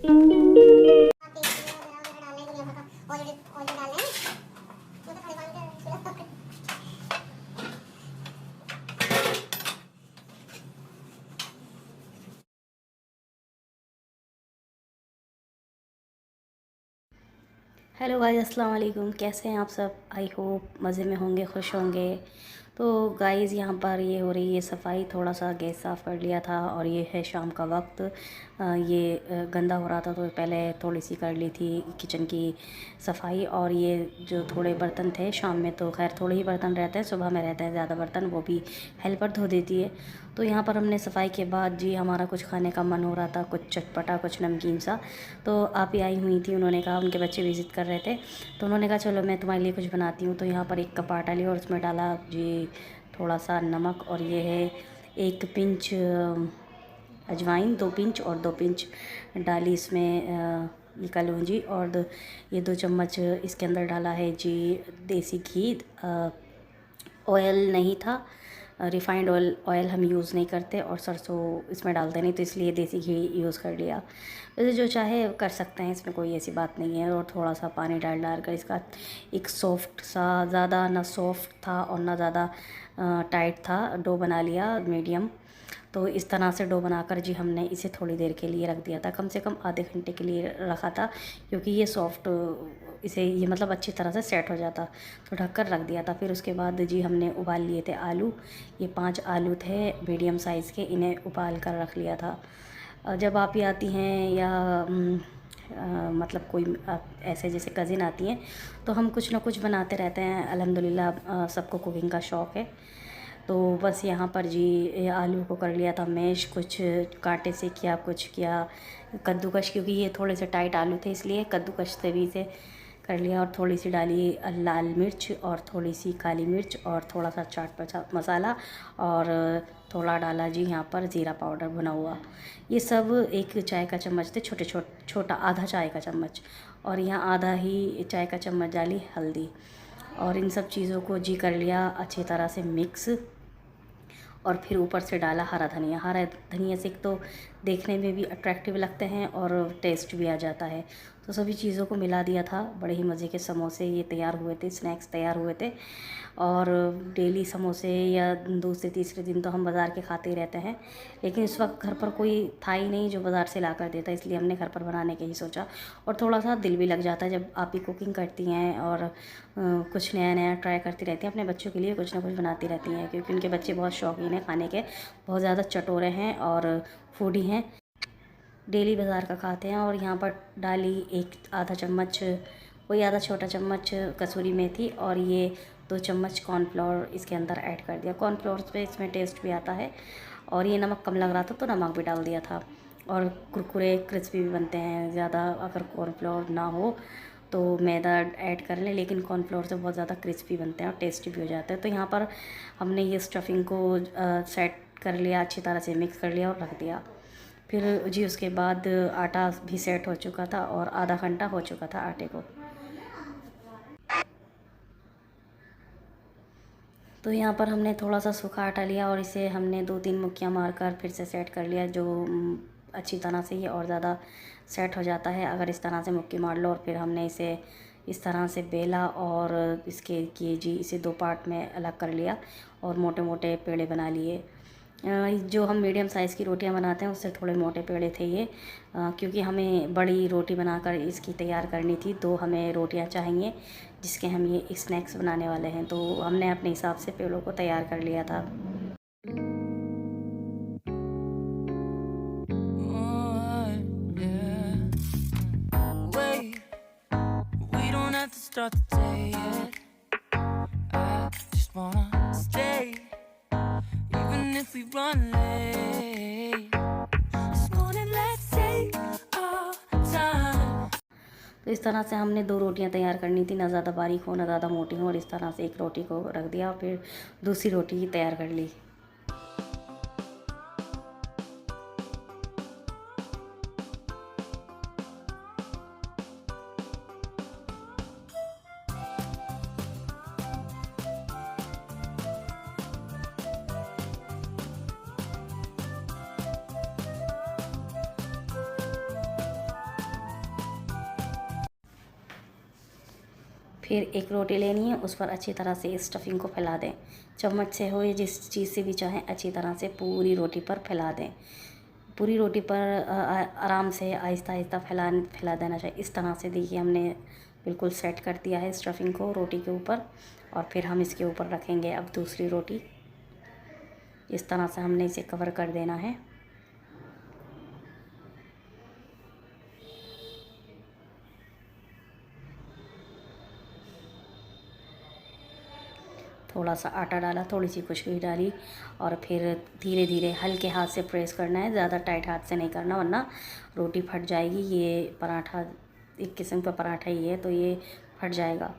Hello guys, अस्सलाम वालेकुम। कैसे हैं आप सब? आई होप मज़े में होंगे, खुश होंगे। तो गाइस यहाँ पर ये हो रही है सफाई। थोड़ा सा गैस साफ़ कर लिया था और ये है शाम का वक्त। ये गंदा हो रहा था तो पहले थोड़ी सी कर ली थी किचन की सफाई। और ये जो थोड़े बर्तन थे, शाम में तो खैर थोड़े ही बर्तन रहते हैं, सुबह में रहते हैं ज़्यादा बर्तन, वो भी हेल्पर धो देती है। तो यहाँ पर हमने सफाई के बाद जी हमारा कुछ खाने का मन हो रहा था, कुछ चटपटा, कुछ नमकीन सा। तो आप ही आई हुई थी, उन्होंने कहा, उनके बच्चे विज़िट कर रहे थे तो उन्होंने कहा चलो मैं तुम्हारे लिए कुछ बनाती हूँ। तो यहाँ पर एक कप आटा लिया और उसमें डाला जी थोड़ा सा नमक, और ये है 1 पिंच अजवाइन, 2 पिंच, और 2 पिंच डाली इसमें ये कलौंजी, और ये 2 चम्मच इसके अंदर डाला है जी देसी घी। ऑयल नहीं था, रिफ़ाइंड ऑयल हम यूज़ नहीं करते, और सरसों इसमें डालते नहीं, तो इसलिए देसी घी यूज़ कर लिया। वैसे जो चाहे कर सकते हैं, इसमें कोई ऐसी बात नहीं है। और थोड़ा सा पानी डाल कर इसका एक सॉफ्ट सा, ज़्यादा ना सॉफ्ट था और ना ज़्यादा टाइट था, डो बना लिया मीडियम। तो इस तरह से डो बनाकर जी हमने इसे थोड़ी देर के लिए रख दिया था, कम से कम आधे घंटे के लिए रखा था, क्योंकि ये सॉफ्ट, इसे ये मतलब अच्छी तरह से सेट हो जाता। तो ढककर रख दिया था। फिर उसके बाद जी हमने उबाल लिए थे आलू। ये 5 आलू थे मीडियम साइज़ के, इन्हें उबाल कर रख लिया था। जब आप ही आती हैं या मतलब कोई ऐसे जैसे कज़िन आती हैं, तो हम कुछ ना कुछ बनाते रहते हैं। अल्हम्दुलिल्लाह सबको कुकिंग का शौक़ है। तो बस यहाँ पर जी आलू को कर लिया था मैश, कुछ कांटे से किया, कुछ किया कद्दूकश, क्योंकि ये थोड़े से टाइट आलू थे इसलिए कद्दूकश से भी इसे कर लिया। और थोड़ी सी डाली लाल मिर्च, और थोड़ी सी काली मिर्च, और थोड़ा सा चाट मसाला, और थोड़ा डाला जी यहाँ पर ज़ीरा पाउडर भुना हुआ। ये सब 1 चाय का चम्मच थे, छोटा आधा चाय का चम्मच, और यहाँ आधा ही चाय का चम्मच डाली हल्दी। और इन सब चीज़ों को जी कर लिया अच्छी तरह से मिक्स। और फिर ऊपर से डाला हरा धनिया। हरा धनिया से एक तो देखने में भी अट्रैक्टिव लगते हैं और टेस्ट भी आ जाता है। तो सभी चीज़ों को मिला दिया था। बड़े ही मज़े के समोसे ये तैयार हुए थे, स्नैक्स तैयार हुए थे। और डेली समोसे या दूसरे तीसरे दिन तो हम बाज़ार के खाते ही रहते हैं, लेकिन इस वक्त घर पर कोई था ही नहीं जो बाज़ार से ला कर देता, इसलिए हमने घर पर बनाने के ही सोचा। और थोड़ा सा दिल भी लग जाता है जब आप ही कुकिंग करती हैं और कुछ नया नया ट्राई करती रहती हैं, अपने बच्चों के लिए कुछ ना कुछ बनाती रहती हैं, क्योंकि उनके बच्चे बहुत शौकीन हैं खाने के, बहुत ज़्यादा चटोरे हैं और फूडी हैं, डेली बाज़ार का खाते हैं। और यहाँ पर डाली एक आधा चम्मच, कोई आधा छोटा चम्मच कसूरी मेथी, और ये 2 चम्मच कॉर्नफ्लोर इसके अंदर ऐड कर दिया। कॉर्नफ्लोर पे इसमें टेस्ट भी आता है। और ये नमक कम लग रहा था तो नमक भी डाल दिया था। और कुरकुरे क्रिस्पी भी बनते हैं, ज़्यादा अगर कॉर्नफ्लोर ना हो तो मैदा ऐड कर लें, लेकिन कॉर्नफ्लोर से बहुत ज़्यादा क्रिस्पी बनते हैं और टेस्टी भी हो जाते हैं। तो यहाँ पर हमने ये स्टफिंग को सेट कर लिया, अच्छी तरह से मिक्स कर लिया और रख दिया। फिर जी उसके बाद आटा भी सेट हो चुका था और आधा घंटा हो चुका था आटे को। तो यहाँ पर हमने थोड़ा सा सूखा आटा लिया और इसे हमने 2-3 मुक्कियाँ मारकर फिर से सेट कर लिया, जो अच्छी तरह से ये और ज़्यादा सेट हो जाता है अगर इस तरह से मुक्की मार लो। और फिर हमने इसे इस तरह से बेला और इसके किए जी इसे 2 पार्ट में अलग कर लिया और मोटे मोटे पेड़े बना लिए। जो हम मीडियम साइज़ की रोटियां बनाते हैं उससे थोड़े मोटे पेड़े थे ये, क्योंकि हमें बड़ी रोटी बनाकर इसकी तैयार करनी थी। 2 हमें रोटियां चाहिए जिसके हम ये स्नैक्स बनाने वाले हैं, तो हमने अपने हिसाब से पेड़ों को तैयार कर लिया था। Start the day yet. I just wanna stay, even if we run late. This morning let's take our time. तो इस तरह से हमने 2 रोटियां तैयार करनी थी, ना ज़्यादा बारीक हो ना ज़्यादा मोटी हो, और इस तरह से एक रोटी को रख दिया और फिर दूसरी रोटी तैयार कर ली। फिर एक रोटी लेनी है, उस पर अच्छी तरह से इस स्टफिंग को फैला दें। चम्मच से हो या जिस चीज़ से भी चाहें, अच्छी तरह से पूरी रोटी पर फैला दें। पूरी रोटी पर आराम से आहिस्ता आहिस्ता फैला देना चाहिए। इस तरह से देखिए हमने बिल्कुल सेट कर दिया है स्टफिंग को रोटी के ऊपर। और फिर हम इसके ऊपर रखेंगे अब दूसरी रोटी। इस तरह से हमने इसे कवर कर देना है। थोड़ा सा आटा डाला, थोड़ी सी खुशबू डाली और फिर धीरे धीरे हल्के हाथ से प्रेस करना है, ज़्यादा टाइट हाथ से नहीं करना वरना रोटी फट जाएगी। ये पराठा एक किस्म का पराठा ही है तो ये फट जाएगा।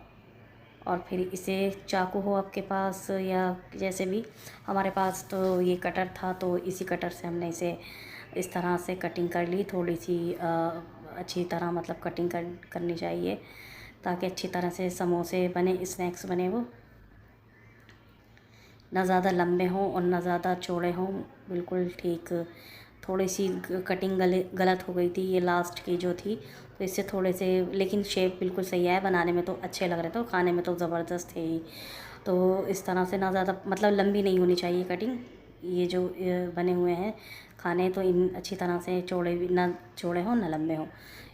और फिर इसे चाकू हो आपके पास या जैसे भी, हमारे पास तो ये कटर था तो इसी कटर से हमने इसे इस तरह से कटिंग कर ली। थोड़ी सी अच्छी तरह मतलब कटिंग करनी चाहिए ताकि अच्छी तरह से समोसे बने, स्नैक्स बने, वो ना ज़्यादा लंबे हों और ना ज़्यादा चौड़े हों, बिल्कुल ठीक। थोड़ी सी कटिंग गलत हो गई थी ये लास्ट की जो थी, तो इससे थोड़े से, लेकिन शेप बिल्कुल सही है, बनाने में तो अच्छे लग रहे थे और खाने में तो ज़बरदस्त थे ही। तो इस तरह से ना ज़्यादा मतलब लंबी नहीं होनी चाहिए कटिंग। ये जो बने हुए हैं खाने, तो इन अच्छी तरह से चौड़े भी ना चौड़े हों ना लंबे हों,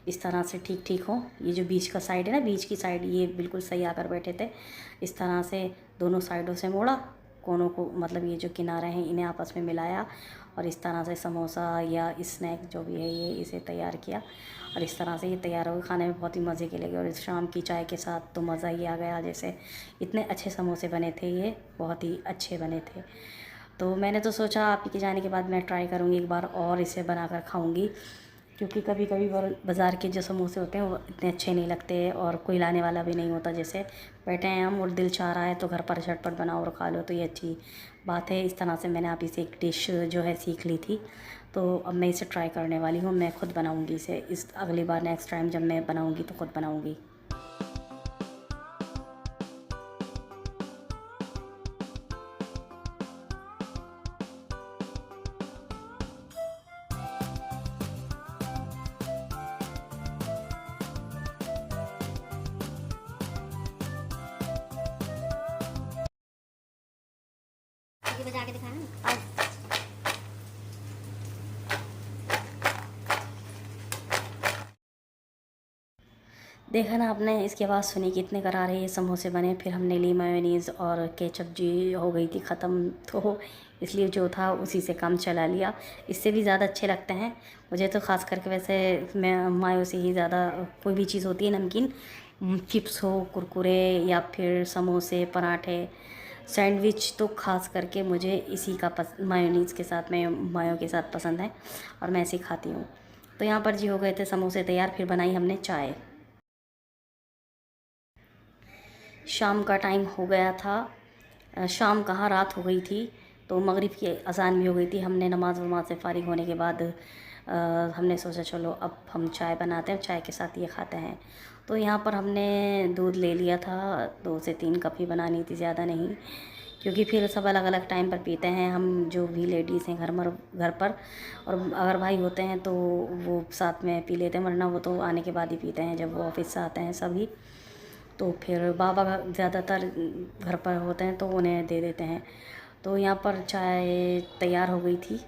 इस तरह से ठीक ठीक हो। ये जो बीच का साइड है ना, बीच की साइड ये बिल्कुल सही आकर बैठे थे। इस तरह से दोनों साइडों से मोड़ा, कोनों को मतलब ये जो किनारे हैं इन्हें आपस में मिलाया और इस तरह से समोसा या स्नैक जो भी है ये इसे तैयार किया। और इस तरह से ये तैयार हो गए, खाने में बहुत ही मज़े के लगे और इस शाम की चाय के साथ तो मज़ा ही आ गया। जैसे इतने अच्छे समोसे बने थे, ये बहुत ही अच्छे बने थे। तो मैंने तो सोचा आप ही के जाने के बाद मैं ट्राई करूँगी एक बार और इसे बनाकर खाऊँगी, क्योंकि कभी कभी बाज़ार के जो समोसे होते हैं वो इतने अच्छे नहीं लगते और कोई लाने वाला भी नहीं होता। जैसे बैठे हैं हम और दिल चाह रहा है तो घर पर झटपट बनाओ और खा लो, तो ये अच्छी बात है। इस तरह से मैंने आप इसे एक डिश जो है सीख ली थी, तो अब मैं इसे ट्राई करने वाली हूँ। मैं खुद बनाऊँगी इसे, इस अगली बार नेक्स्ट टाइम जब मैं बनाऊँगी तो खुद बनाऊँगी। ये बजा के दिखाना। देखा ना आपने, इसके बाद सुनी कितने करारे ये समोसे बने। फिर हमने ली मेयोनीज़ और केचप जी हो गई थी ख़त्म, तो इसलिए जो था उसी से काम चला लिया। इससे भी ज़्यादा अच्छे लगते हैं मुझे तो, ख़ास करके वैसे मैं मायो से ही ज़्यादा कोई भी चीज़ होती है नमकीन, चिप्स हो, कुरकुरे या फिर समोसे, पराठे, सैंडविच, तो ख़ास करके मुझे इसी का मायोनीज़ के साथ में मायो के साथ पसंद है और मैं ऐसे ही खाती हूँ। तो यहाँ पर जी हो गए थे समोसे तैयार। फिर बनाई हमने चाय। शाम का टाइम हो गया था, शाम कहाँ रात हो गई थी, तो मगरिब की अज़ान भी हो गई थी। हमने नमाज़ वमाज से फ़ारिग होने के बाद हमने सोचा चलो अब हम चाय बनाते हैं, चाय के साथ ये खाते हैं। तो यहाँ पर हमने दूध ले लिया था, 2 से 3 कप ही बनानी थी, ज़्यादा नहीं, क्योंकि फिर सब अलग अलग टाइम पर पीते हैं हम जो भी लेडीज़ हैं घर पर। और अगर भाई होते हैं तो वो साथ में पी लेते हैं, वरना वो तो आने के बाद ही पीते हैं जब वो ऑफिस से आते हैं सभी। तो फिर बाबा ज़्यादातर घर पर होते हैं तो उन्हें दे देते हैं। तो यहाँ पर चाय तैयार हो गई थी